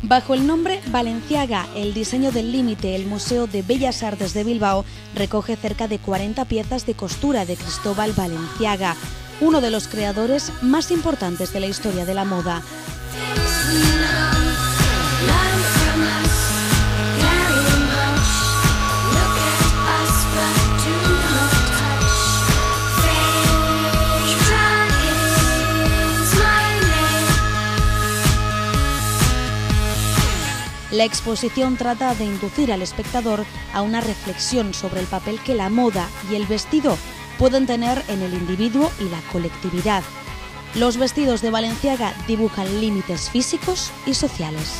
Bajo el nombre Balenciaga, el diseño del límite, el Museo de Bellas Artes de Bilbao recoge cerca de 40 piezas de costura de Cristóbal Balenciaga, uno de los creadores más importantes de la historia de la moda. La exposición trata de inducir al espectador a una reflexión sobre el papel que la moda y el vestido pueden tener en el individuo y la colectividad. Los vestidos de Balenciaga dibujan límites físicos y sociales.